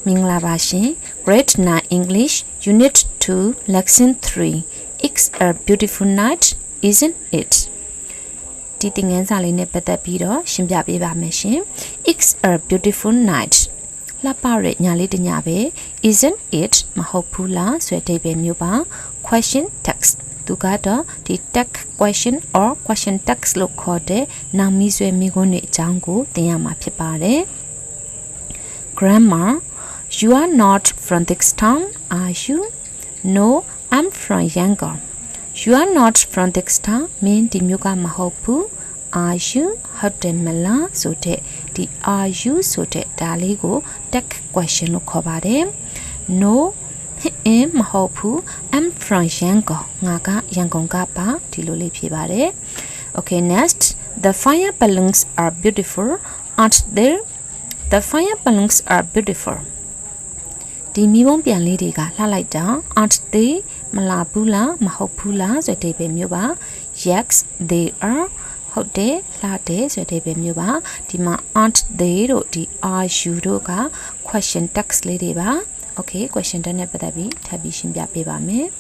Mingla Grade 9 English Unit 2 Lesson 3 It's a beautiful night, isn't it? It's a beautiful night. Isn't it? Question text. The text question or question text look code Grammar. You are not from this town, are you? No, I'm from Yangon. You are not from this town, mean the muga mahopu. Are you? Hote mela so the are you so the daligo tek question lo khobare. No, mahopu. I'm from Yangon. Ngaga Yangon ka pa dilole phibare. Okay, next. The fire balloons are beautiful, aren't they? The fire balloons are beautiful. The mibon pianli dega la like down, aren't they? Malabula, mahopula, so they be muba. Yes, they are. Hote, late, so they be muba. The ma aren't they? The are you doga. Question text lady ba. Okay, question done padabi. Tabi shimbia beba me.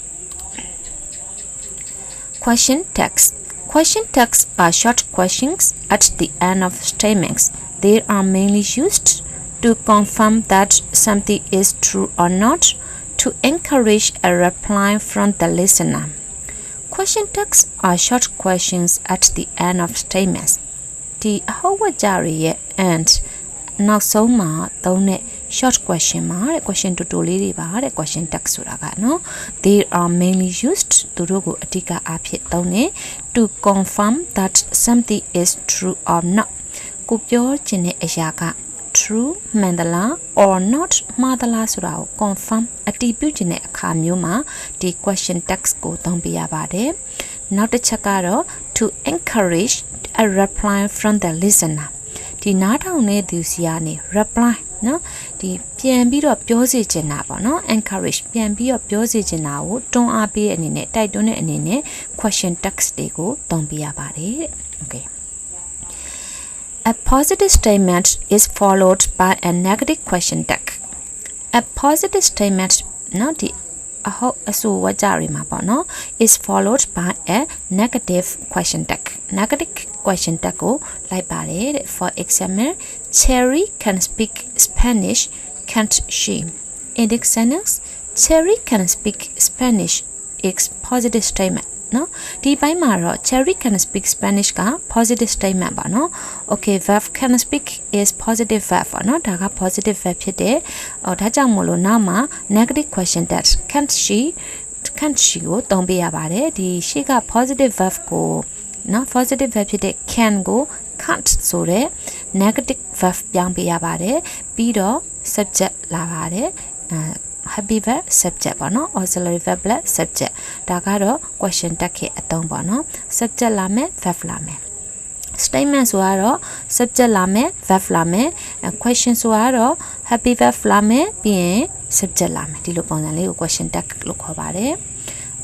Question text. Question texts are short questions at the end of statements. They are mainly used to confirm that something is true or not, to encourage a reply from the listener. Question texts are short questions at the end of statements. The Howajari and now so ma don't short question ma question to the question text no. They are mainly used to rogo atika apit don't to confirm that something is true or not. Kupyo chine ashaka true mandala or not madala surao confirm atipu chine akhamyoma the question text ko tombiya bade. Now the chakaro to encourage a reply from the listener. The nata ne dusiane reply no the pianbiro pyosi chena no encourage pianbiro pyosi chena wo ton abe anine tai don anine question text de ko tombiya bade. Okay. A positive statement is followed by a negative question tag. A positive statement no the is followed by a negative question tag. Negative question tag ko like bale. For example, Cherry can speak Spanish, can't she? In this sentence, Cherry can speak Spanish is positive statement. No, di by maro Cherry can speak Spanish ka positive statement ba no. Okay, verb can speak is positive verb no. Daga positive verb phit de. Da jaung mo lo na ma negative question that can't she ko tong pi ya bare. Di she ka positive verb ko no positive verb phit de can go can't so de negative verb pyang pi ya bare. Pi do subject la bare. Happy verb subject ba no auxiliary verb plus subject da ka do question tag ke athong ba no subject la me verb la me statement so aro subject la me verb la me question so aro happy verb la me bien subject la me di lo pon san le ko question tag lo kho ba de.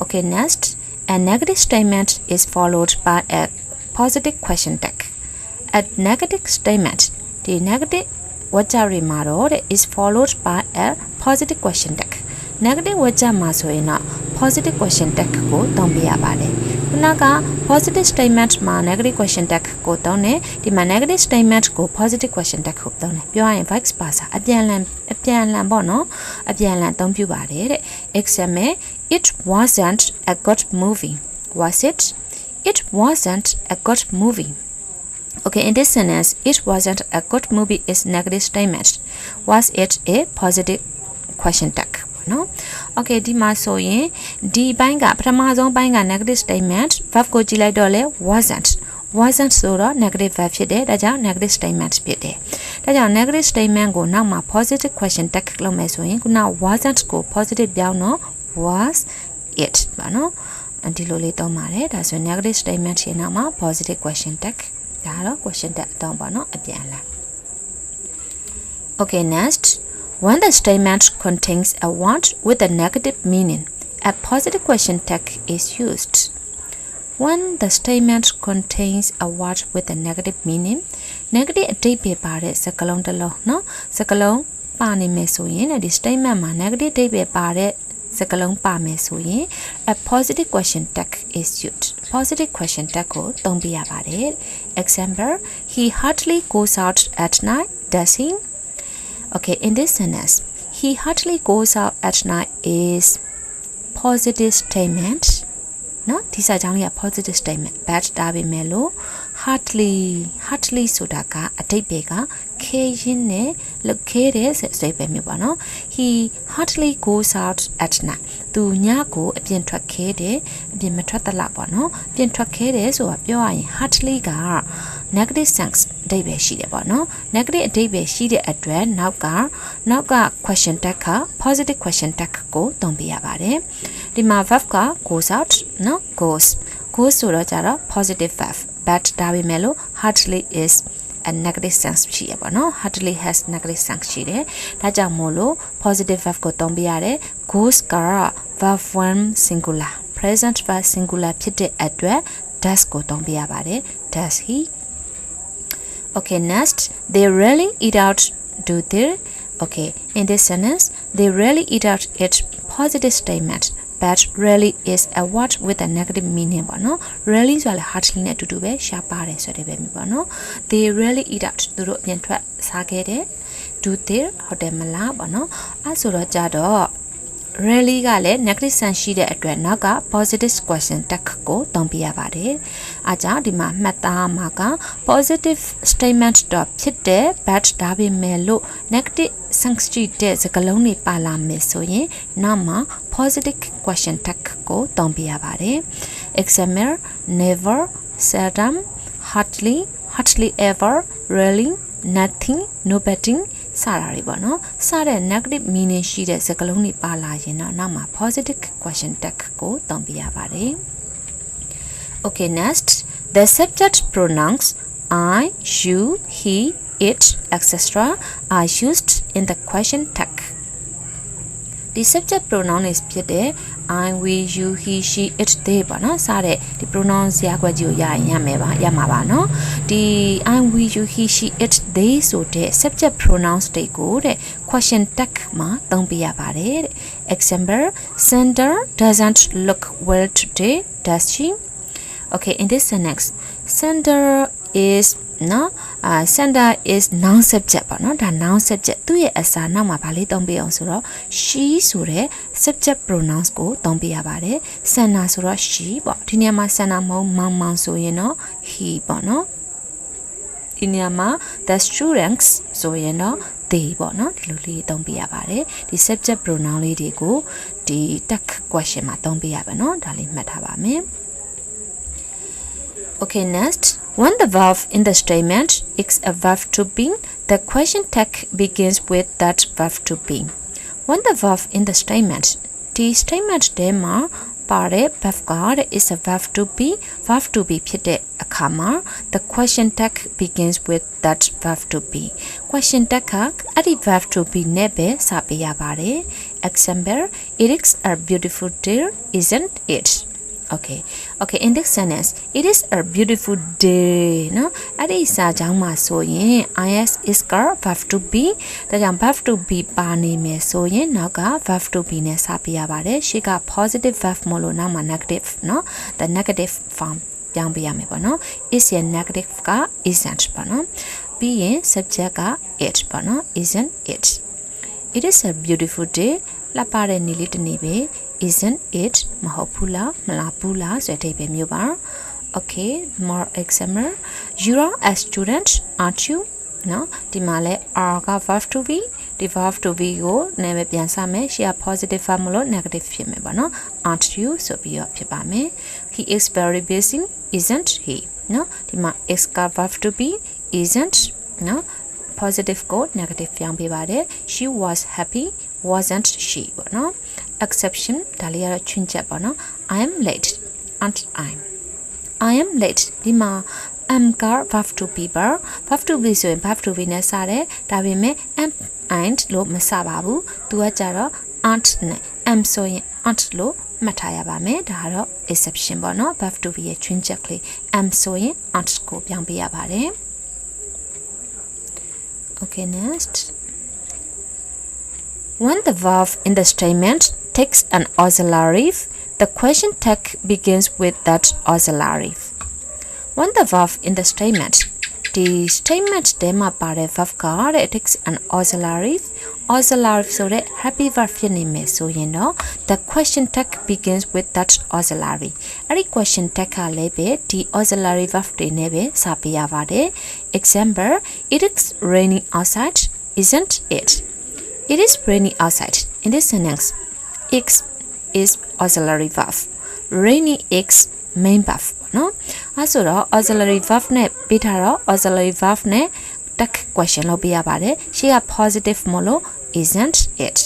Okay, next, a negative statement is followed by a positive question tag. A negative statement the negative wajari maro is followed by a positive question tag. Negative waja ma so yin positive question tag ko tong pi ya ba de. Kuna ka positive statement ma negative question tag ko tong ne di ma negative statement ko positive question tag ko tong ne. Pyo yin vice versa a pian lan bo no a pian lan tong pyu ba de. Example, it wasn't a good movie. Was it? It wasn't a good movie. Okay, in this sentence, it wasn't a good movie is negative statement. Was it a positive question tag? No. Okay, di ma so yin di banga prama song banga negative statement verb ko ji lai do le wasn't so do negative verb phit de da jaw negative statement phit de. Da jaw negative statement ko naw ma positive question tag lo mai so yin kuna wasn't ko positive pyaung no was it ba no. Di lo le taw ma de da so negative statement yin naw ma positive question tag. Question tag down ba no apian la. Okay, next, when the statement contains a word with a negative meaning, a positive question tag is used. When the statement contains a word with a negative meaning, negative အဓိပ္ပာယ်ပါတဲ့စကားလုံးတစ်လုံးနော်စကားလုံး ပါနေမယ်ဆိုရင်ဒီ statement မှာ negative အဓိပ္ပာယ်ပါတဲ့စကားလုံးပါမယ်ဆိုရင် a positive question tag is used positive question tag ကိုသုံးပြရပါတယ် example he hardly goes out at night does he okay in this sentence he hardly goes out at night is positive statement နော်ဒီစာကြောင်းလေးက positive statement but ဒါပေမဲ့လို့ hardly ဆိုတာကအဓိပ္ပာယ်ကခဲရင်းနဲ့လုပ်ခဲတဲ့ဆိုတဲ့အဓိပ္ပာယ်မျိုးပါနော် he hardly goes out at night သူညကိုအပြင်ထွက်ခဲတယ်အပြင်မထွက်သလောက်ပေါ့နော်အပြင်ထွက်ခဲတယ်ဆိုတာပြောရရင် hardly က negative sense အဓိပ္ပာယ်ရှိတယ်ပေါ့နော် negative အဓိပ္ပာယ်ရှိတဲ့အတွက်နောက်က question tag က positive question tag ကိုသုံးပြရပါတယ်ဒီမှာ verb က goes out နော် goes ဆိုတော့ကြတော့ positive verb but ဒါပေမဲ့လို့ hardly is a negative sense ရှိရပါတော့ hardly has negative sense ရှိတယ်ဒါကြောင့်မို့လို့ positive verb ကိုသုံးပြရတယ် goes က verb form singular present verb singular ဖြစ်တဲ့အတွက် does ကိုသုံးပြရပါတယ် does he okay next they rarely eat out do they okay in this sentence they rarely eat out it positive statement but rarely is a word with a negative meaning ပေါ့နော် rarely ဆိုတာလည်း hardly နဲ့အတူတူပဲရှားပါတယ်ဆိုတဲ့ပဲမျိုးပေါ့နော် they rarely eat out သူတို့အပြင်ထွက်စားခဲ့တယ် do they ဟုတ်တယ်မလားပေါ့နော်အဲ့ဆိုတော့ကြတော့ rarely ကလည်း negative sense ရှိတဲ့အတွက်နောက်က positive question tag ကိုသုံးပြရပါတယ်အားကြောင့်ဒီမှာမှတ်သားမှာက positive statement တော့ဖြစ်တယ် but ဒါပေမဲ့လို့ negative sense ရှိတဲ့စကားလုံးတွေပါလာမယ်ဆိုရင်နောက်မှာ positive question tag ကိုသုံးပြရပါတယ် example never seldom hardly ever rarely nothing nobody စတာတွေပေါ့နော်စတဲ့ negative meaning ရှိတဲ့စကားလုံးတွေပါလာရင်တော့နောက်မှာ positive question tag ကိုသုံးပြရပါတယ် okay next the subject pronouns I you he it etc are used in the question tag the subject pronoun is ဖြစ်တဲ့ I we you he she it they ပေါ့နော်စတဲ့ဒီ pronoun ဇာတ်ခွက်ကြီးကိုရရင်ရမှာပါနော်ဒီ I we you he she it they ဆိုတဲ့ subject pronouns တွေကိုတဲ့ question tag မှာသုံးပြရပါတယ်တဲ့ example Sandra doesn't look well today does she okay in this sentence Sandra is Sandra is noun subject ပေါ့နော်ဒါ noun subject သူ့ရဲ့အစားနောက်မှာဗာလေးသုံးပြအောင်ဆိုတော့ she ဆိုတဲ့ subject pronouns ကိုသုံးပြရပါတယ် Sandra ဆိုတော့ she ပေါ့ဒီနေရာမှာ Sandra မဟုတ်မောင်ဆိုရင်တော့ he ပေါ့နော်ဒီနေရာမှာ the students ဆိုရင်တော့ they ပေါ့နော်ဒီလိုလေးသုံးပြရပါတယ်ဒီ subject pronoun လေးတွေကိုဒီ tag question မှာသုံးပြရပါနော်ဒါလေးမှတ်ထားပါမယ်Okay, next, when the verb in the statement is a verb to be, the question tag begins with that verb to be. When the verb in the statement, the statement ထဲမှာပါတဲ့ verb က is a verb to be ဖြစ်တဲ့အခါမှာ the question tag begins with that verb to be. Question tag ကအဲ့ဒီ verb to be နဲ့ပဲစပေးရပါတယ်. Example, it is a beautiful day, isn't it? Okay in this sentence it is a beautiful day နော်အဲ့ဒီစာကြောင်းမှာဆိုရင် is က verb to be ဒါကြောင့် verb to be ပါနေမယ်ဆိုရင်နောက်က verb to be နဲ့စပြရပါတယ်ရှေ့က positive verb မို့လို့နောက်မှာ negative နော် the negative form ပြောင်းပြရမယ်ပေါ့နော် is ရဲ့ negative က isn't ပေါ့နော်ပြီးရင် subject က it ပေါ့နော် isn't it it is a beautiful day လှပတဲ့နေ့လေးတစ်နေ့ပဲ isn't it မဟုတ်ဘူးလားမလားဘူးလားဆိုတဲ့အဓိပ္ပာယ်မျိုးပါ okay more example you are a student aren't you နော်ဒီမှာလဲ are က verb to be ဒီ verb to be ကိုနာမည်ပြန်စမယ်ရှေ့က positive verb မလို့ negative ဖြစ်မယ်ပေါ့နော် aren't you ဆိုပြီးတော့ဖြစ်ပါမယ် he is very busy isn't he နော်ဒီမှာ is က verb to be isn't နော် positive ကို negative ပြောင်းပေးပါတယ် she was happy wasn't she ပေါ့နော် exception ဒါလေးကတော့ချွင်းချက်ပေါ့နော် I am late aren't I am late ဒီမှာ am က verb to be verb to be ဆိုရင် verb to be နဲ့စတယ်ဒါပေမဲ့ aren't လို့မစပါဘူးသူကကြတော့ aren't နဲ့ am ဆိုရင် aren't လို့မှတ်ထားရပါမယ်ဒါကတော့ exception ပေါ့နော် verb to be ရဲ့ချွင်းချက်ကလေး am ဆိုရင် aren't ကိုပြောင်းပေးရပါတယ်Okay, next. When the verb in the statement takes an auxiliary, the question tag begins with that auxiliary. When the verb in the statement, the statement dema pare verb card takes an auxiliary so that happy verbဖြစ်နေမယ်ဆိုရင်တော့ the question tag begins with that auxiliary အဲ့ဒီ question tag ကလည်းပဲဒီ auxiliary verb တွေနဲ့ပဲစပေးရပါတယ် example it is raining outside isn't it it is raining outside in this sentence x is auxiliary verb raining x main verb နော်အဲ့ဆိုတော့ auxiliary verb နဲ့ပေးထားတော့ auxiliary verb နဲ့ tag question လုပ်ပေးရပါတယ်ရှေ့က positive မလို့ isn't it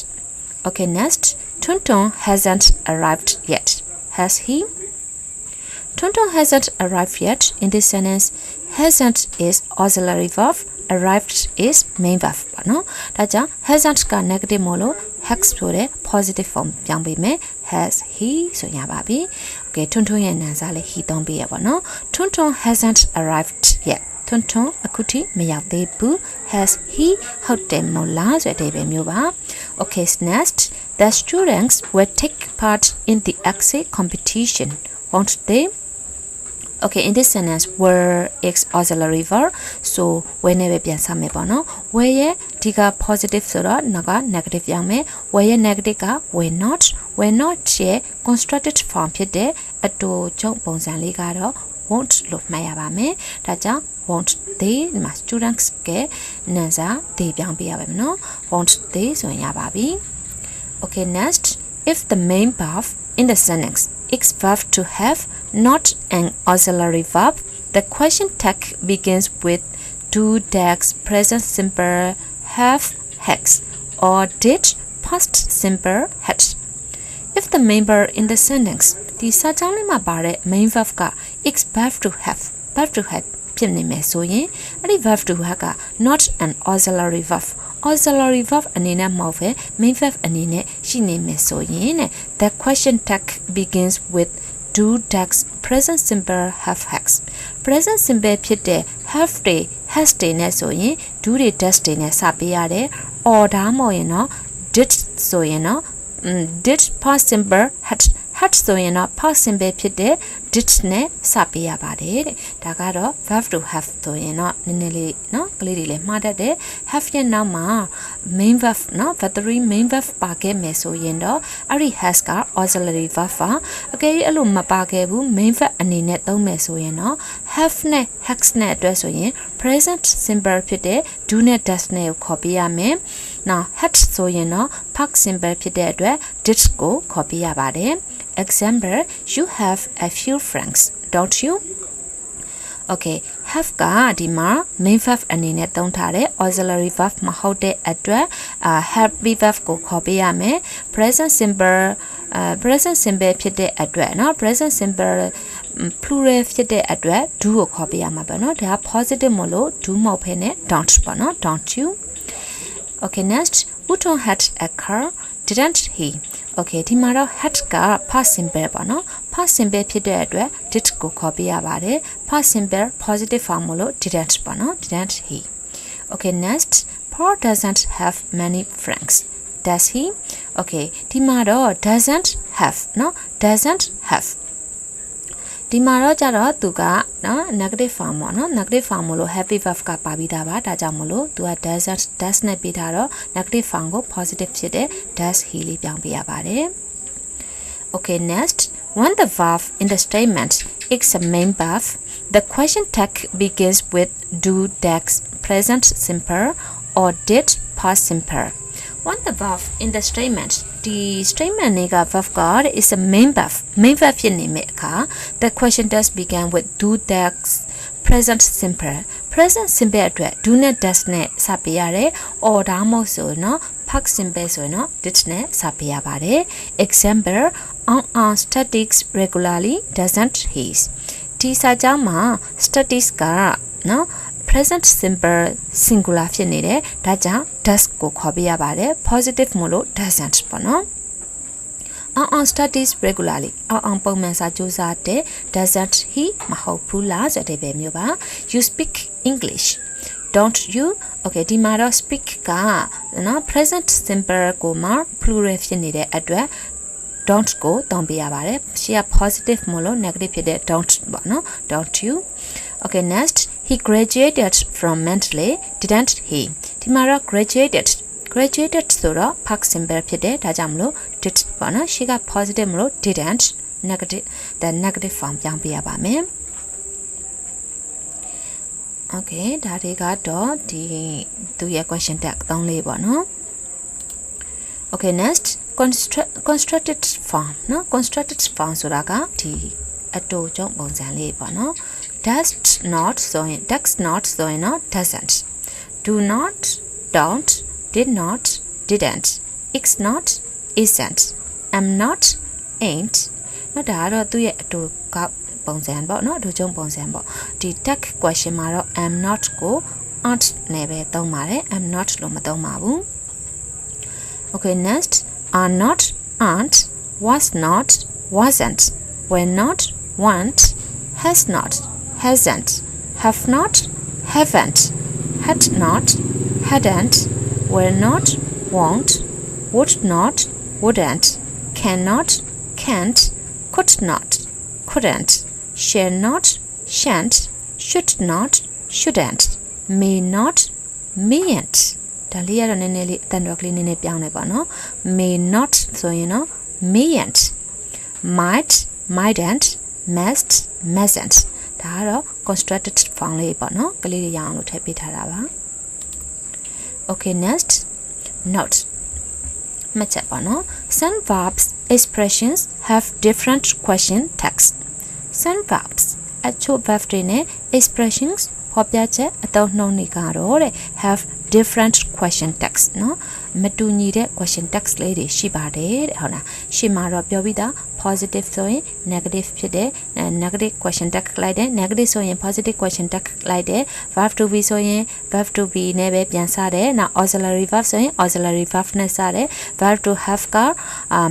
okay next Tonton hasn't arrived yet has he Tonton hasn't arrived yet in this sentence hasn't is auxiliary verb arrived is main verb ပေါ့နော်ဒါကြောင့် hasn't က negative မလို့ has ဆိုတဲ့ positive form ပြောင်းပေးမယ် has he ဆိုရပါပြီ okay Tonton ရဲ့နာမ်စားလေး he သုံးပေးရပါနော် Tonton hasn't arrived yet Tonton အခုထိမရောက်သေးဘူး has he ဟုတ်တယ်မလားဆိုတဲ့အဓိပ္ပာယ်မျိုးပါ okay next the students will take part in the essay competition won't they okay in this sentence were is auxiliary verb so where နဲ့ပဲပြန်စမယ်ပေါ့နော် where ရဲ့ဒီက positive ဆိုတော့နောက်က negative ပြောင်းမယ် where ရဲ့ negative က were not ရဲ့ constructed form ဖြစ်တဲ့အတူချုပ်ပုံစံလေးကတော့ won't လို့မှတ်ရပါမယ်ဒါကြောင့် won't they ဒီမှာ students ကနာမ်စာ they ပြောင်းပေးရပါမယ်နော် won't they ဆိုရင်ရပါပြီ okay next if the main verb in the sentence is verb to have not an auxiliary verb the question tag begins with do dash present simple have has or did past simple had if the main verb in the sentence ဒီစာကြောင်းလေးမှာပါတဲ့ main verb က is verb to have ဖြစ်နေမယ်ဆိုရင်အဲ့ဒီ verb to have က not an auxiliary verb auxiliary verb အနေနဲ့မဟုတ်ဘဲ main verb အနေနဲ့ရှိနေမယ်ဆိုရင် the question tag begins with do dash present simple have has present simple ဖြစ်တဲ့ have တွေ has တွေနဲ့ဆိုရင် do တွေ dash တွေနဲ့စပေးရတယ် or ဒါမှမဟုတ်ရင်တော့ did ဆိုရင်တော့ did past simple had ဆိုရင်တော့ past simple ဖြစ်တဲ့ did နဲ့စပေးရပါတယ်တဲ့ဒါကတော့ verb to have ဆိုရင်တော့နည်းနည်းလေးเนาะကလေးတွေလည်းမှားတတ်တယ် have ရဲ့နောက်မှာ main verb เนาะ verb 3 main verb ပါခဲ့မယ်ဆိုရင်တော့အဲ့ဒီ has က auxiliary verb ပါအကယ်၍အဲ့လိုမပါခဲ့ဘူး main verb အနေနဲ့သုံးမယ်ဆိုရင်တော့ have နဲ့ has နဲ့အတွက်ဆိုရင် present simple ဖြစ်တဲ့ do နဲ့ does နဲ့ကိုခေါ်ပြရမယ် now had ဆိုရင်တော့ past simple ဖြစ်တဲ့အတွက် did ကိုခေါ်ပြရပါတယ်example you have a few francs don't you okay have ကဒီမှာ main verb အနေနဲ့သုံးထားတဲ့ auxiliary verb မဟုတ်တဲ့အတွက်happy verb ကိုခေါ်ပေးရမယ် present simple ဖြစ်တဲ့အတွက်เนาะ present simple plural ဖြစ်တဲ့အတွက် do ကိုခေါ်ပေးရမှာပေါ့เนาะဒါက positive မလို့ do မဟုတ်ဘဲနဲ့ don't ပေါ့เนาะ don't you okay next Uton had a car didn't he okay ဒီမှာတော့ had က past simple ပေါ့နော် past simple ဖြစ်တဲ့အတွက် did ကိုခေါ်ပြရပါတယ် past simple positive form မလို့ didn't ပေါ့နော် didn't he okay next Paul doesn't have many friends does he okay ဒီမှာတော့ doesn't have နော် doesn't have ဒီမှာတော့ကြတော့သူကနော် negative form ပေါ့နော် negative form မလို့ happy verb ကပါပြီးသားပါဒါကြောင့်မလို့သူက does နဲ့ပြီးထားတော့ negative form ကို positive ဖြစ်တဲ့ does he လေးပြောင်းပေးရပါတယ် okay next when the verb in the statement is a main verb the question tag begins with do dash present simple or did past simple when the verb in the statement the statement တွေက verb က is a main verb ဖြစ်နေမယ့်အခါ the question does begin with do dash present simple အတွက် do နဲ့ does နဲ့စပေးရတယ် or ဒါမှမဟုတ်ဆိုတော့ past simple ဆိုရင်တော့ did နဲ့စပေးရပါတယ် example on studies regularly doesn't he ဒီစာကြောင်းမှာ studies ကနော် present simple singular ဖြစ်နေတယ်ဒါကြောင့် does ကိုခေါ်ပြရပါတယ် positive မလို့ doesn't ပေါ့နော် on studies regularly on ပုံမှန်စာကြိုးစားတဲ့ doesn't he မဟုတ်ဘူးလားဆိုတဲ့အဓိပ္ပာယ်မျိုးပါ you speak English don't you okay ဒီမှာတော့ speak ကနော် present simple ကိုမှာ plural ဖြစ်နေတဲ့အတွက် don't ကိုသုံးပြရပါတယ်ရှေ့က positive မို့လို့ negative ဖြစ်တဲ့ don't ပေါ့နော် don't you okay next he graduated from Mandalay didn't he ဒီမှာတော့ graduated ဆိုတော့ past simple ဖြစ်တယ်ဒါကြောင့်မလို့ did ပေါ့နော်ရှေ့က positive မလို့ didn't the negative form ပြောင်းပြရပါမယ် okay ဒါတွေကတော့ဒီသူရဲ့ question tag 3လေးပေါ့နော် okay next constructed form နော် constructed form ဆိုတာကဒီအတူကျုံပုံစံလေးပေါ့နော် does not ဆိုရင်နော် doesn't do not don't did not didn't is not isn't am not ain't နော်ဒါကတော့သူ့ရဲ့အတူကပုံစံပေါ့နော်အတူကျုံပုံစံပေါ့ဒီ tag question မှာတော့ am not ကို aren't နဲ့ပဲသုံးပါတယ် am not လို့မသုံးပါဘူး okay next are not aren't was not wasn't were not weren't has not hasn't have not haven't had not hadn't were not won't would not wouldn't cannot can't could not couldn't shall not shan't should not shouldn't may not mayn't ဒါလေးကတော့နည်းနည်းလေးအတန်တော်ကလေးနည်းနည်းပြောင်းနေပါနော် may not ဆိုရင်နော် mayn't might mightn't must mustn't ဒါကတော့ constructed form လေးပေါ့နော်ကလေးတွေရအောင်လို့ထည့်ပေးထားတာပါ okay next note မှတ်ချက်ပါနော် some verbs expressions have different question text some verbs အချို့ verb တွေနဲ့ expressions ဖော်ပြချက်အသုံးနှုန်းတွေကတော့တဲ့ have different question text နော်မတူညီတဲ့ question text လေးတွေရှိပါတယ်တဲ့ဟုတ်လားရှေ့မှာတော့ပြောပြီးသား positive ဆိုရင် negative ဖြစ်တယ် negative question text လိုက်တယ် negative ဆိုရင် positive question text လိုက်တယ် verb to be ဆိုရင် verb to be နဲ့ပဲပြန်စတယ်နောက် auxiliary verb ဆိုရင် auxiliary verb နဲ့စတယ် verb to have က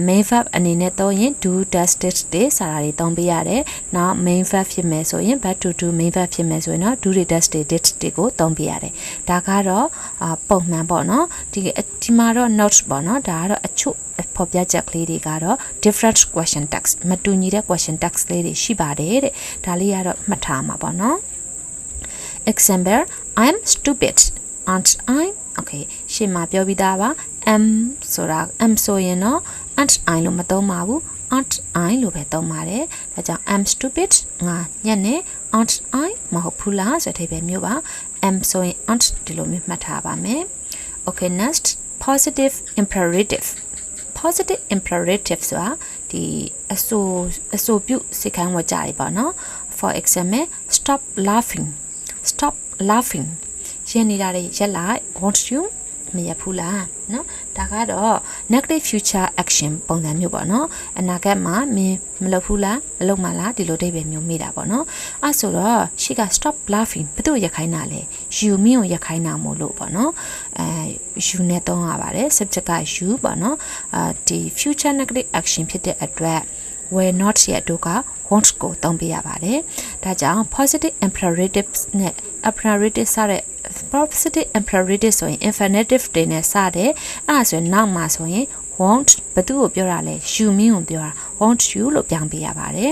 main verb အနေနဲ့သုံးရင် do does did တွေစတာတွေသုံးပေးရတယ်နောက် main verb ဖြစ်မယ်ဆိုရင် verb to do main verb ဖြစ်မယ်ဆိုရင်တော့ do တွေ does တွေ did တွေကိုသုံးပေးရတယ်ဒါကတော့ပုံမှန်ပေါ့နော်ဒီမှာတော့ note ပေါ့နော်ဒါကတော့အချို့ဖော်ပြချက်ကလေးတွေကတော့ different question text မတူညီတဲ့ question text လေးတွေရှိပါတယ်တဲ့ဒါလေးကတော့မှတ်ထားမှာပေါ့နော် example I'm stupid aren't I okay ရှေ့မှာပြောပြီးသားပါ am ဆိုတာ am ဆိုရင်တော့ aren't I လို့မသုံးပါဘူး aren't I လို့ပဲသုံးပါတယ်ဒါကြောင့် I'm stupid ငါညက်နေ aren't I မဟုတ်ဘူးလားဆိုတဲ့အဓိပ္ပာယ်မျိုးပါ am ဆိုရင် aren't ဒီလိုမျိုးမှတ်ထားပါမယ် okay next positive imperativeဆိုတာဒီအဆိုပြုစိတ်ခိုင်းဝကြတွေပေါ့နော် for example stop laughing ရှင်းနေတာတွေရက်လိုက် won't you မရဘူးလားနော်ဒါကတော့ negative future action ပုံစံမျိုးပေါ့နော်အနာဂတ်မှာမင်းမလုပ်ဘူးလားမလုပ်မှလားဒီလိုအဓိပ္ပာယ်မျိုးမိတာပေါ့နော်အဲဆိုတော့ရှေ့က stop laughing ဘယ်သူရက်ခိုင်းတာလဲ you မင်းကိုရက်ခိုင်းတာမို့လို့ပေါ့နော်you နဲ့သုံးရပါတယ် subject က you ပေါ့နော်ဒီ future negative action ဖြစ်တဲ့အတွက် were not ရဲ့တို့က won't ကိုသုံးပေးရပါတယ်ဒါကြောင့် positive imperative နဲ့ imperative စတဲ့ positive imperative ဆိုရင် infinitive တွေနဲ့စတယ်အဲ့ဒါဆိုရင်နောက်မှာဆိုရင် won't ဘယ်သူကိုပြောတာလဲ you မင်းကိုပြောတာ won't you လို့ပြောင်းပေးရပါတယ်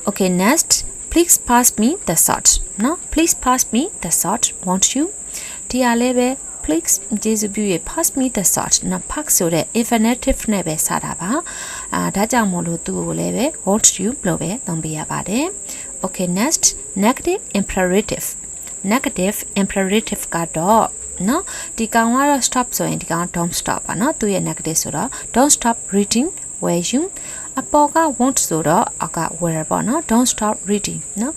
okay next please pass me the salt နော် please pass me the salt won't you ဒီအားလည်းပဲ please ကျေးဇူးပြုရ pass me the salt နော် pass ဆိုတဲ့ infinitive နဲ့ပဲစတာပါဒါကြောင့်မို့လို့သူ့ကိုလည်းပဲ won't you လို့ပဲသုံးပေးရပါတယ် okay next negative imperative ကတော့နော်ဒီကောင်ကတော့ stop ဆိုရင်ဒီကောင် don't stop ပါနော်သူရဲ့ negative ဆိုတော့ don't stop reading were you အပေါ်က won't ဆိုတော့အက were ပေါ့နော် don't stop reading နော်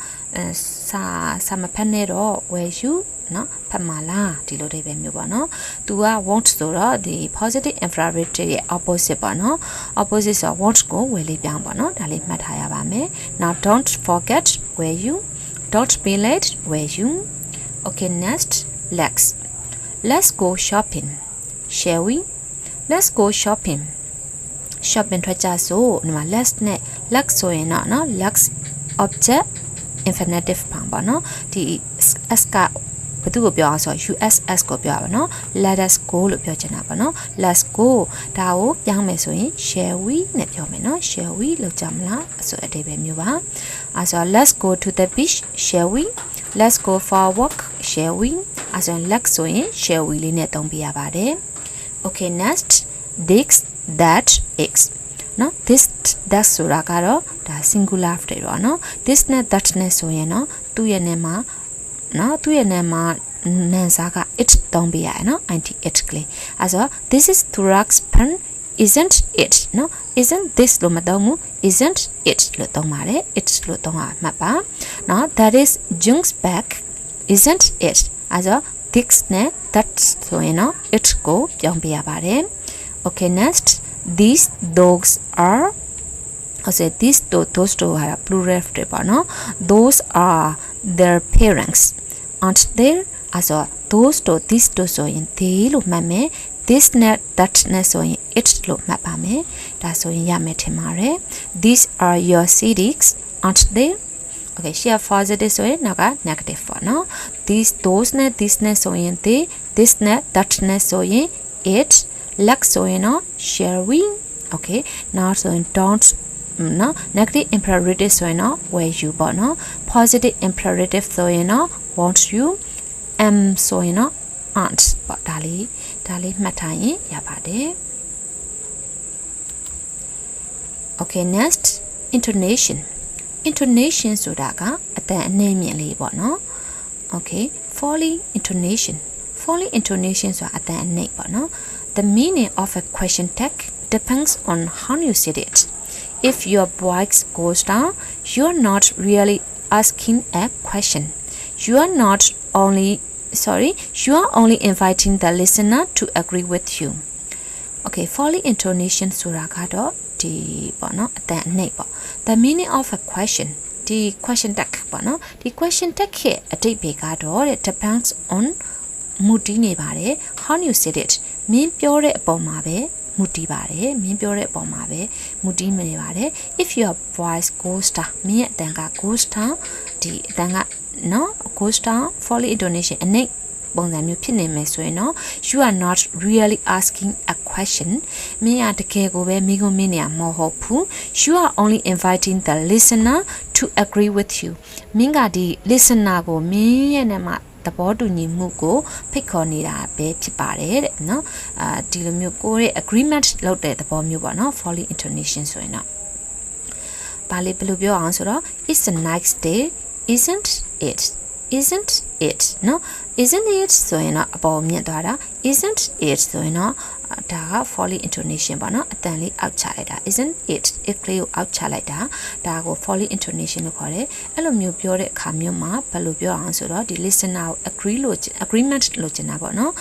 စာမဖတ်နဲ့တော့ were you နော်ဖတ်မှာလားဒီလိုတွေပဲမျိုးပေါ့နော်သူက won't ဆိုတော့ဒီ positive imperative ရဲ့ opposite ပေါ့နော် opposite ဆိုတော့ won't ကို were လေးပြောင်းပေါ့နော်ဒါလေးမှတ်ထားရပါမယ် now don't forget were you don't be late were you okay next let's go shopping shall we let's go shopping ထွက်ကြဆိုဒီမှာ let's နဲ့ let's ဆိုရင်တော့နော် let's object infinitive ပါနော်ဒီ s က ဘသူကိုပြောအောင်ဆို USS ကိုပြောပါနော် let us go လို့ပြောချင်တာပါနော် let's go ဒါကိုပြောင်းမယ်ဆိုရင် shall we နဲ့ပြောမယ်နော် shall we လို့ကြမလားဆိုအဓိပ္ပာယ်မျိုးပါအဲဆို let's go to the beach shall we let's go for a walk shall we အဲဆို let's ဆိုရင် shall we လေးနဲ့သုံးပြရပါတယ် okay next this that x နော် this that ဆိုတာကတော့ဒါ singular တွေတော့နော် this နဲ့ that နဲ့ဆိုရင်နော်သူ့ရဲ့နာမနော်သူ့ရဲ့နာမနန်စာက it သုံးပြရနော် int it ကလေးအဲဆို this is Turak's pen isn't it နော် isn't this လို့မသုံးဘူး isn't it လို့သုံးပါတယ် it လို့သုံးရမှာပါနော် that is Jung's bag isn't it အဲဆို this နဲ့ that ဆိုရင်နော် it ကိုပြောင်းပြရပါတယ် okay next these dogs are also these those two are plural တွေပါနော် those are their parents aren't they also those two these two ဆိုရင် they လို့မှတ်မယ် this နဲ့ that နဲ့ဆိုရင် it လို့မှတ်ပါမယ်ဒါဆိုရင်ရမယ်ထင်ပါတယ် these are your cities aren't they okay share positive ဆိုရင်နောက်က negative ပေါ့နော် these those နဲ့ this နဲ့ဆိုရင် they this နဲ့ that နဲ့ဆိုရင် it luck ဆိုရင်နော် shall we okay now ဆိုရင် don'tနော် negative imperative ဆိုရင်နော် were you ပေါ့နော် positive imperative ဆိုရင်နော် won't you am ဆိုရင်နော် aren't ပေါ့ဒါလေးမှတ်ထားရင်ရပါတယ် okay next intonation intonation ဆိုတာကအတန်အနှိမ့်မြင့်လေးပေါ့နော် okay falling intonationဆိုတာအတန်အနှိမ့်ပေါ့နော် the meaning of a question tag depends on how you say it if your voice goes down you're not really asking a question you are only inviting the listener to agree with you okay falling intonation ဆိုတာကတော့ဒီပေါ့နော်အတန်အနှိမ့်ပေါ့ the meaning of a question ဒီ question tag ပေါ့နော်ဒီ question tag ရဲ့အဓိပ္ပာယ်ကတော့ depends on မူတည်နေပါတယ် how you said it မင်းပြောတဲ့အပေါ်မှာပဲမူတည်ပါတယ်မင်းပြောတဲ့အပေါ်မှာပဲမူတည်နေပါတယ် if your voice goes down မင်းရဲ့အတန်က goes down ဒီအတန်ကနော် goes down falling intonation အနှိမ့်ပုံစံမျိုးဖြစ်နေမယ်ဆိုရင်နော် you are not really asking a question မင်းကတကယ်ကိုပဲမိကုံးမင်းနေရမဟုတ်ဘူး you are only inviting the listener to agree with you မင်းကဒီ listener ကိုမင်းရဲ့နာမသဘောတူညီမှုကိုဖိတ်ခေါ်နေတာပဲဖြစ်ပါတယ်တဲ့နော်ဒီလိုမျိုးကိုရဲ့ agreement လုပ်တဲ့သဘောမျိုးပေါ့နော် falling intonation ဆိုရင်တော့ဘာလေးဘယ်လိုပြောအောင်ဆိုတော့ it's a nice day isn't it no isn't it ဆိုရင်တော့အပေါ်မြင့်သွားတာ isn't it ဆိုရင်တော့ဒါက falling intonation ပေါ့နော်အတန်လေးအောက်ချလိုက်တာ isn't it it လေးကိုအောက်ချလိုက်တာဒါကို falling intonation လို့ခေါ်တယ်အဲ့လိုမျိုးပြောတဲ့အခါမျိုးမှာဘယ်လိုပြောအောင်ဆိုတော့ဒီ listener ကို agreement လို့ကျင်တာပေါ့နော်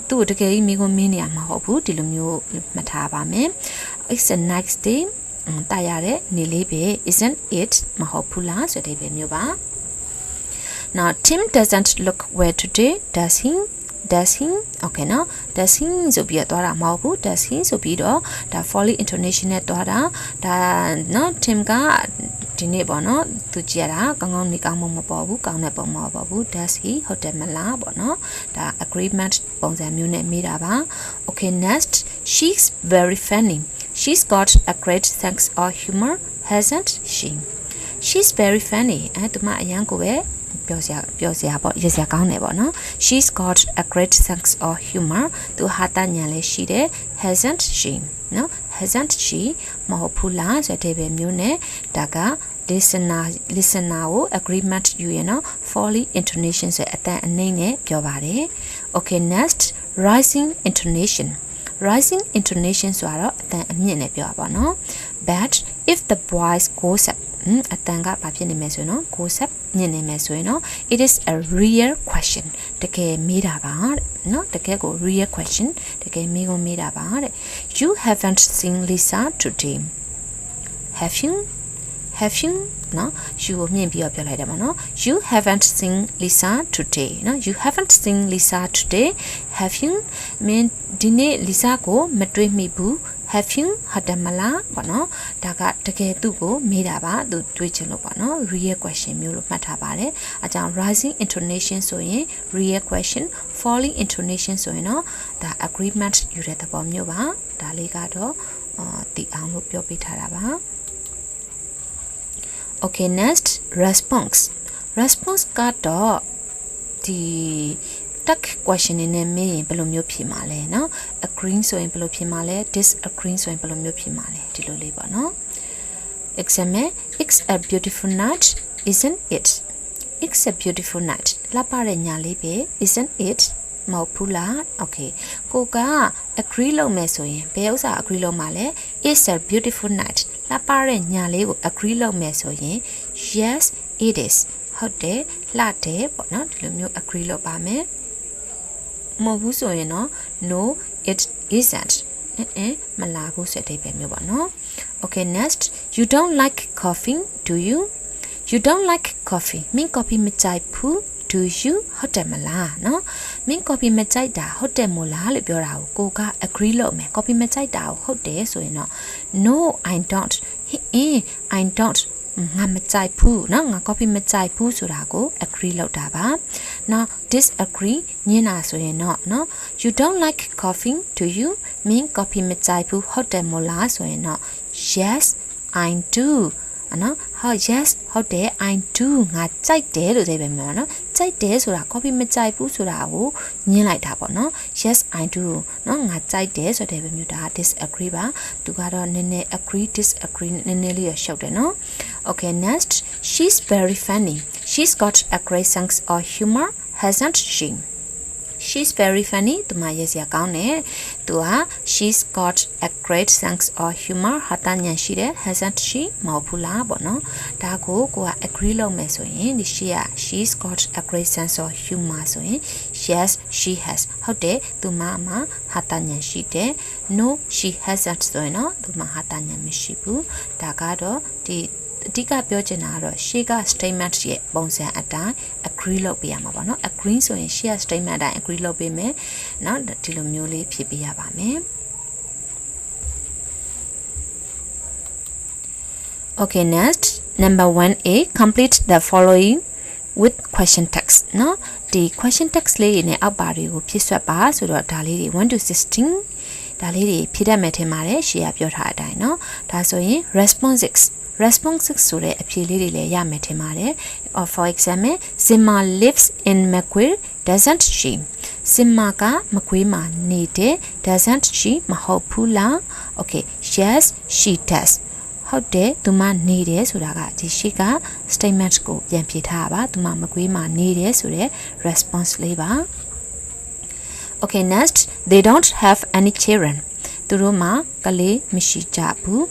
သူ့တကယ်ကြီးမိကုံးမင်းနေရမှာမဟုတ်ဘူးဒီလိုမျိုးမှတ်ထားပါမယ် it's a nice day တာရတဲ့နေလေးပဲ isn't it မဟုတ်ဘူးလားဆိုတဲ့ပဲမျိုးပါ now Tim doesn't look well today does he okay now does he ဆိုပြီးတော့တာမဟုတ်ဘူး does he ဆိုပြီးတော့ဒါ falling intonation နဲ့တွားတာဒါနော် Tim ကဒီနေ့ပေါ့နော်သူကြည့်ရတာကောင်းကောင်းနေကောင်းမပေါ်ဘူးကောင်းတဲ့ပုံမပေါ်ဘူး does he ဟုတ်တယ်မလားပေါ့နော်ဒါ agreement ပုံစံမျိုးနဲ့မေးတာပါ okay next she's very funny she's got a great sense of humor hasn't she's very funny သူမအရန်ကိုပဲပြောစရာပေါ့ရစရာကောင်းတယ်ပေါ့နော် she's got a great sense of humor သူဟာတညံလေးရှိတယ် hasn't she နော် hasn't she မဟုတ်ဘူးလားဆိုတဲ့ပဲမျိုးနဲ့ဒါက listener ကို agreement ယူရနော် falling intonation ဆိုအတန်အနှိမ့်နဲ့ပြောပါတယ် okay next rising intonation ဆိုတော့အတန်အမြင့်နဲ့ပြောပါနော် but if the voice goes up အတန်ကဘာဖြစ်နေမလဲဆိုရင်နော် goes up မြင့်နေမယ်ဆိုရင်နော် it is a real question တကယ်မေးတာပါတဲ့နော်တကယ်ကို real question တကယ်မေးခွန်းမေးတာပါတဲ့ you haven't seen Lisa today have you နော် you ကိုမြင့်ပြီးတော့ပြောလိုက်တယ်ပါနော် you haven't seen Lisa today နော် you haven't seen Lisa today have you မင်းဒီနေ့ Lisa ကိုမတွေ့မိဘူး have you ဟုတ်တယ်မလားပေါ့နော်ဒါကတကယ်သူ့ကိုမေးတာပါသူတွေးချင်လို့ပေါ့နော် real question မျိုးလို့မှတ်ထားပါတယ်အကြောင်း rising intonation ဆိုရင် real question falling intonation ဆိုရင်တော့ဒါ agreement ယူတဲ့သဘောမျိုးပါဒါလေးကတော့သိအောင်လို့ပြောပေးထားတာပါ Okay next response ကတော့ဒီ tag question နဲ့မေးရင်ဘယ်လိုမျိုးဖြေမှာလဲเนาะ agree ဆိုရင်ဘယ်လိုဖြေမှာလဲ disagree ဆိုရင်ဘယ်လိုမျိုးဖြေမှာလဲဒီလိုလေးပေါ့เนาะ example it's a beautiful night isn't it it's a beautiful night လှပတဲ့ညလေးပဲ isn't it မဟုတ်ဘူးလား okay ကိုက agree လုပ်မယ်ဆိုရင်ဘယ်ဥစ္စာ agree လုပ်မှာလဲ it's a beautiful night လှပတဲ့ညလေးကို agree လုပ်မယ်ဆိုရင် yes it is ဟုတ်တယ်လှတယ်ပေါ့နော်ဒီလိုမျိုး agree လုပ်ပါမယ်မဟုတ်ဘူးဆိုရင်တော့ no it isn't မလာဘူးဆိုတဲ့အဓိပ္ပာယ်မျိုးပေါ့နော် okay next you don't like coffee do you don't like coffee မင်း coffee မကြိုက်ဘူး do you ဟုတ်တယ်မလားเนาะမင်း coffee မကြိုက်တာဟုတ်တယ်မို့လားလို့ပြောတာကိုက agree လုပ်မယ် coffee မကြိုက်တာဟုတ်တယ်ဆိုရင်တော့ no I don't I don't ငါမကြိုက်ဘူးเนาะငါ coffee မကြိုက်ဘူးဆိုတာကို agree လုပ်တာပါနောက် disagree ညင်တာဆိုရင်တော့เนาะ you don't like coffee do you မင်း coffee မကြိုက်ဘူးဟုတ်တယ်မို့လားဆိုရင်တော့ yes I doနော်ဟော yes ဟုတ်တယ် I do ငါကြိုက်တယ်လို့ပြောပဲမှာနော်ကြိုက်တယ်ဆိုတာ coffee မကြိုက်ဘူးဆိုတာကိုညင်းလိုက်တာပေါ့နော် yes I do နော်ငါကြိုက်တယ်ဆိုတဲ့ပဲမျိုးဒါ disagree ပါသူကတော့နည်းနည်း agree disagree နည်းနည်းလေးရရှုပ်တယ်နော် okay next she's very funny she's got a great sense of humor hasn't she's very funny သူမရဲ့စရာကောင်းတယ်သူက she's got a great sense of humor ဟာတညံရှိတယ် hasn't she မဟုတ်ဘူးလားပေါ့နော်ဒါကိုက agree လုပ်မယ်ဆိုရင်ဒီ she's got a great sense of humor ဆိုရင် yes she has ဟုတ်တယ်သူမမှာဟာတညံရှိတယ် no she hasn't ဆိုရင်တော့သူမဟာတညံမရှိဘူးဒါကတော့ဒီအဓိကပြောချင်တာကတော့ရှေ့က statement ရဲ့ပုံစံအတိုင်း agree လုပ်ပေးရမှာပေါ့နော် agree ဆိုရင်ရှေ့က statement အတိုင်း agree လုပ်ပေးမယ်เนาะဒီလိုမျိုးလေးဖြည့်ပေးရပါမယ် Okay next number 1A complete the following with question text เนาะဒီ question text လေးတွေနဲ့အောက်ပါတွေကိုဖြည့်ဆွတ်ပါဆိုတော့ဒါလေးတွေ1 to 16ဒါလေးတွေဖြည့်တတ်မယ်ထင်ပါတယ်ရှေ့ကပြောထားတဲ့အတိုင်းเนาะဒါဆိုရင် responses ဆိုတဲ့အဖြေလေးတွေလည်းရမယ်ထင်ပါတယ် for example Simma lives in Macquarie doesn't she Simma ကမကွေးမှာနေတယ် doesn't she မဟုတ်ဘူးလား okay yes she does ဟုတ်တယ်သူမနေတယ်ဆိုတာကဒီရှိက statement ကိုပြန်ဖြေထားပါသူမမကွေးမှာနေတယ်ဆိုတဲ့ response လေးပါ okay next they don't have any children သူတို့မှာကလေးမရှိကြဘူး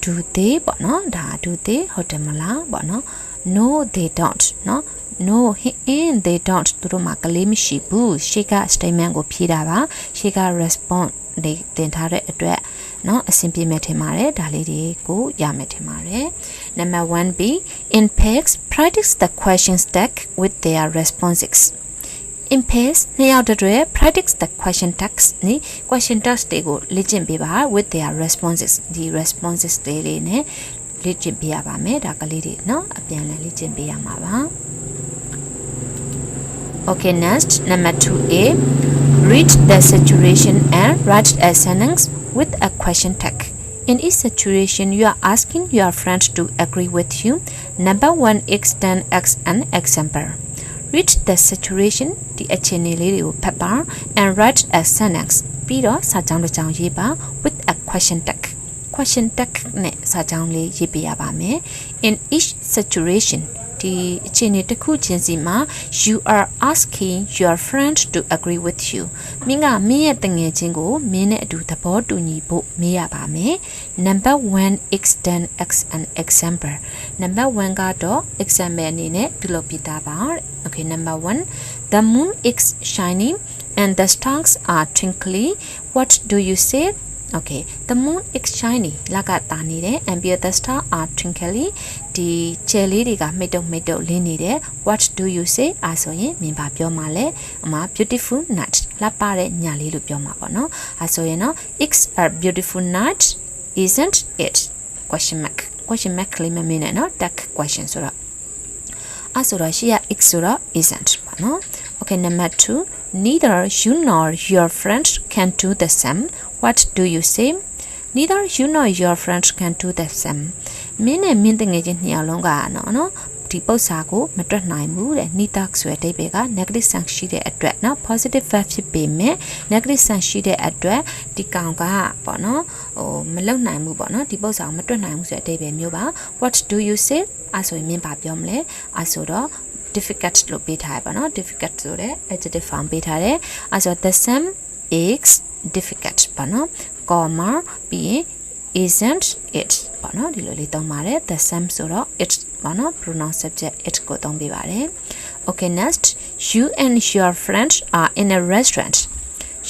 do they ပေါ့နော်ဒါ do they ဟုတ်တယ်မလားပေါ့နော် no they don't နော် no they don't သူတို့မှာကလေးမရှိဘူးရှေ့က statement ကိုဖြေတာပါရှေ့က response တွေတင်ထားတဲ့အတွက်เนาะအဆင်ပြေမယ်ထင်ပါတယ်ဒါလေးတွေကိုရမယ်ထင်ပါတယ် number 1B in pairs practice the question stack with their responses in pairs နှစ်ယောက်တည်း practice the question text နိ question text တွေကိုလေ့ကျင့်ပေးပါ with their responses ဒီ responses တွေနဲ့လေ့ကျင့်ပေးရပါမယ်ဒါကလေးတွေเนาะအပြန်အလှန်လေ့ကျင့်ပေးရမှာပါ okay next number 2A read the situation and write a sentence with a question tag in each situation you are asking your friend to agree with you number 1 extend x an example read the situation ဒီအခြေအနေလေးတွေကိုဖတ်ပါ and write a sentence ပြီးတော့စာကြောင်းတစ်ကြောင်းရေးပါ with a question tag နဲ့စာကြောင်းလေးရေးပြရပါမယ် in each situation ဒီအခြေအနေတစ်ခုချင်းစီမှာ you are asking your friend to agree with you မင်းကမင်းရဲ့တငယ်ချင်းကိုမင်းနဲ့အတူသဘောတူညီဖို့မေးရပါမယ် number 1 extend x an example number 1ကတော့ example အနေနဲ့ပြုလုပ်ပြတာပါ okay number 1 the moon is shining and the stars are twinkling what do you say okay the moon is shiny လကတာနေတယ် and the stars are twinkling ဒီကျယ်လေးတွေကမိတ်တုံလင်းနေတယ် what do you say ဆိုရင်မြင်ပါပြောမှာလဲအမ beautiful night လာပါတဲ့ညလေးလို့ပြောမှာပေါ့နော်အဲဆိုရင်နော် it's a beautiful night isn't it question mark လေးမမင်းနဲ့နော် tag question ဆိုတော့အဲဆိုတော့ she x ဆိုတော့ isn't ပေါ့နော် okay number 2 neither you nor your friends can do the same what do you say neither you nor your friends can do the same မင်းနဲ့မင်းတငယ်ချင်းနှစ်ယောက်လုံးကနော်ဒီပု္ပ္ပာကိုမတွက်နိုင်ဘူးတဲ့ neither ဆိုတဲ့အဓိပ္ပာယ်က negative sense ရှိတဲ့အတွက်နော် positive verb ဖြစ်ပေမဲ့ negative sense ရှိတဲ့အတွက်ဒီကောင်ကပေါ့နော်မလုံနိုင်ဘူးပေါ့နော်ဒီပု္ပ္ပာကိုမတွက်နိုင်ဘူးဆိုတဲ့အဓိပ္ပာယ်မျိုးပါ what do you say အဲဆိုရင်မင်းပါပြောမလဲအဲဆိုတော့ difficult လို့ပေးထားရပါနော် difficult ဆိုတဲ့ adjective form ပေးထားတယ်အဲဆို the same is difficult ပေါ့နော် comma ပြီးရင် isn't it ပေါ့နော်ဒီလိုလေးသုံးပါတယ် the same ဆိုတော့ it ပေါ့နော် pronoun subject it ကိုသုံးပေးပါတယ် okay next you and your friends are in a restaurant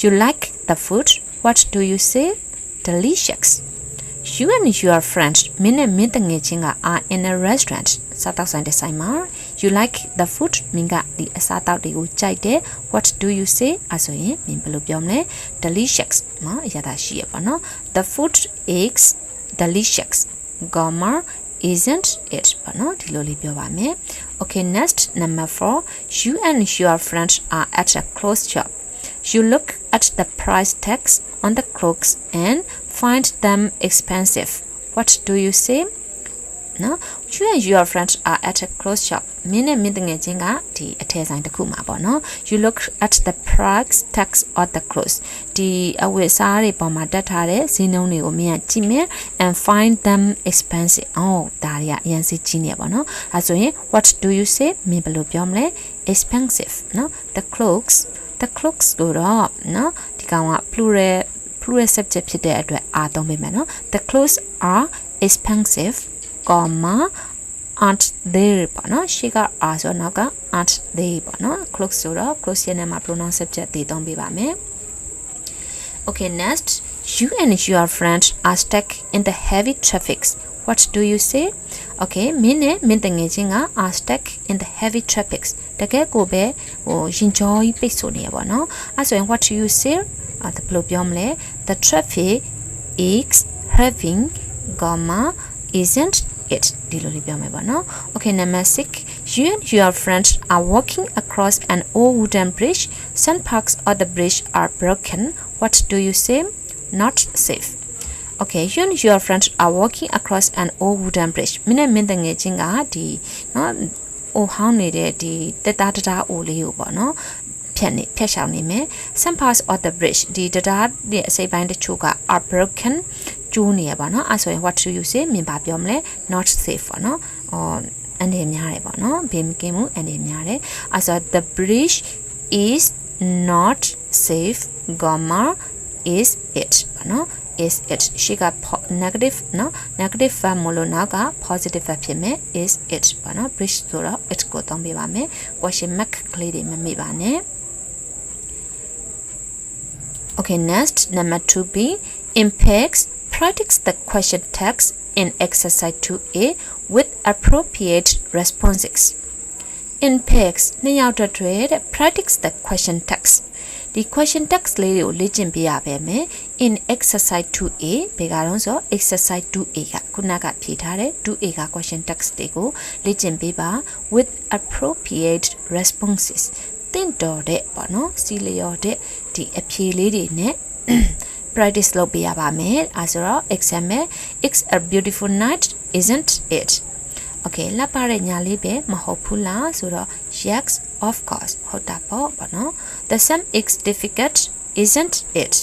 you like the food what do you say delicious you and your friends မင်းနဲ့မင်းတငယ်ချင်းက are in a restaurant စားတောက်ဆိုင်တဲ့ဆိုင်မှာ you like the food မင်းကဒီအစားတောက်တွေကိုကြိုက်တယ် what do you say အဲဆိုရင်မင်းဘယ်လိုပြောမလဲ delicious နော်အရသာရှိရပါနော် the food is delicious comma isn't it ပေါ့နော်ဒီလိုလေးပြောပါမယ် okay next number 4 you and your friends are at a clothes shop you look at the price tags on the clothes and find them expensive what do you say no you and your friends are at a clothes shop မင်းနဲ့မင်းတငယ်ချင်းကဒီအထည်ဆိုင်တစ်ခုမှာပေါ့နော် you look at the price tags on the clothes ဒီအဝတ်စားတွေပေါ်မှာတက်ထားတဲ့ဈေးနှုန်းတွေကိုမင်းကကြည့်မယ် and find them expensive ဒါတွေကအရင်စီကြီးနေပါပေါ့နော်အဲဆိုရင် what do you say မင်းဘယ်လိုပြောမလဲ expensive နော် the clothes လို့တော့နော်ဒီကောင်က plural subject ဖြစ်တဲ့အတွက် are သုံးပေးမယ်နော် the clothes are expensive comma aren't they ပေါ့နော်ရှေ့က are ဆိုတော့နောက်က aren't they ပေါ့နော် clothes ဆိုတော့ clothes ရဲ့နာမ pronoun subject တွေသုံးပေးပါမယ် okay next you and your friends are stuck in the heavy traffic what do you say okay မင်းနဲ့မင်းတငယ်ချင်းက are stuck in the heavy traffic တကယ်ကိုပဲရင်ကြောကြီးပိတ်ဆို့နေရပါတော့အဲဆိုရင် what do you say ဘယ်လိုပြောမလဲ the traffic is heavy comma isn't it ဒီလိုလေးပြောမယ်ပါနော် okay number 6 you and your friends are walking across an old wooden bridge some parts of the bridge are broken what do you say not safe okay you and your friends are walking across an old wooden bridge မင်းနဲ့မင်းတငယ်ချင်းကဒီနော်အိုဟောင်းနေတဲ့ဒီတက်တာအိုလေးကိုပေါ့နော်ဖြတ်ရှောင်နေမယ် some parts of the bridge ဒီတရားရဲ့အစိပ်ပိုင်းတချို့က are broken ကျိုးနေရပါเนาะအဲဆိုရင် what do you say မြင်ပါပြောမလဲ not safe ပေါ့เนาะအနေများတယ်ပေါ့เนาะဘေးမကင်းဘူးအနေများတယ်အဲဆို the bridge is not safe comma is it ပေါ့เนาะ is it ရှိက negative เนาะ negative verb မလို့နောက်က positive verb ဖြစ်မယ် is it ပေါ့เนาะ bridge ဆိုတော့ it ကိုသုံးပေးပါမယ် question mark ကလေးတွေမမေ့ပါနဲ့ okay next number 2b in pegs practice the question text in exercise 2a with appropriate responses in pegs နှစ်ယောက်တည်းတဲ့ practice the question text ဒီ question text လေးတွေကိုလေ့ကျင့်ပြရပါမယ် in exercise 2a ဘယ်ကတော့ဆို exercise 2a ကခုနကဖြေထားတဲ့ 2a က question text တွေကိုလေ့ကျင့်ပေးပါ with appropriate responses တင့်တော်တဲ့ပေါ့နော်စီလျော်တဲ့ဒီအဖြေလေးတွေနဲ့ practice လုပ်ပေးရပါမယ်အဲဆိုတော့ example it's a beautiful night isn't it okay လာပါတဲ့ညာလေးပဲမဟုတ်ဘူးလားဆိုတော့ yes of course ဟုတ်တာပေါ့နော် the sum is difficult isn't it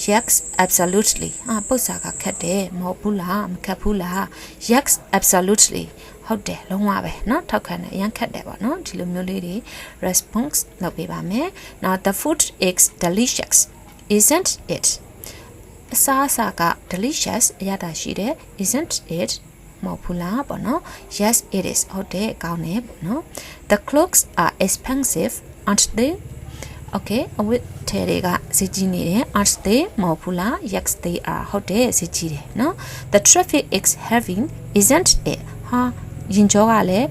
yes absolutely ပု္ပ္ပာကခက်တယ်မဟုတ်ဘူးလားမခက်ဘူးလား yes absolutely ဟုတ်တယ်လုံးဝပဲเนาะထောက်ခံတယ်အရင်ခက်တယ်ပေါ့နော်ဒီလိုမျိုးလေးတွေ response လုပ်ပေးပါမယ် now the food is delicious isn't it အစားအစာက delicious အရသာရှိတယ် isn't it မဟုတ်ဘူးလားပေါ့နော် yes it is ဟုတ်တယ်ကောင်းတယ်ပေါ့နော် the clothes are expensive aren't they okay အဝတ်ထည်တွေကဈေးကြီးနေတယ် aren't they မဟုတ်ဘူးလား yes they are ဟုတ်တယ်ဈေးကြီးတယ်နော် the traffic is heavy isn't it ဟာရင်ကြောကလည်း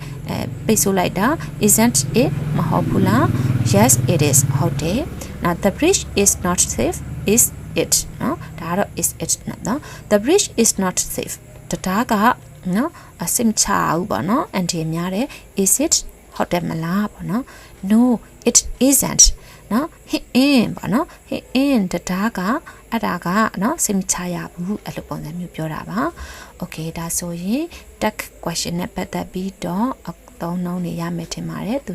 ပိတ်ဆို့လိုက်တာ isn't it မဟုတ်ဘူးလား yes it is ဟုတ်တယ် Now the bridge is not safe. Is it? No. ဒါတော့ is it နော် The bridge is not safe. တရားကနော်အစင်ချဘူးပေါ့နော်အန်တီများတယ် Is it ဟုတ်တယ်မလားပေါ့နော် No it isn't နော် hit in ပေါ့နော် hit in တရားကအဲ့ဒါကနော်စင်ချရဘူးအဲ့လိုပုံစံမျိုးပြောတာပါ Okay ဒါဆိုရင် tag question နဲ့ပတ်သက်ပြီးတော့သုံးနှုန်းနေရမယ်ထင်ပါတယ်သူ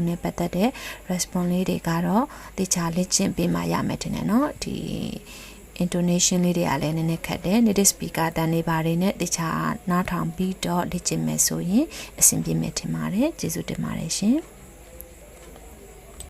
နဲ့ပတ်သက်တဲ့ response လေးတွေကတော့တခြားလေ့ကျင့်ပေးမှရမယ်ထင်တယ်နော်ဒီ intonation လေးတွေကလည်းနည်းနည်းခက်တယ် native speaker တန်နေပါတယ်နဲ့တခြားနားထောင်ပြီးတော့လေ့ကျင့်မယ်ဆိုရင်အဆင်ပြေမယ်ထင်ပါတယ်ကျေးဇူးတင်ပါတယ်ရှင်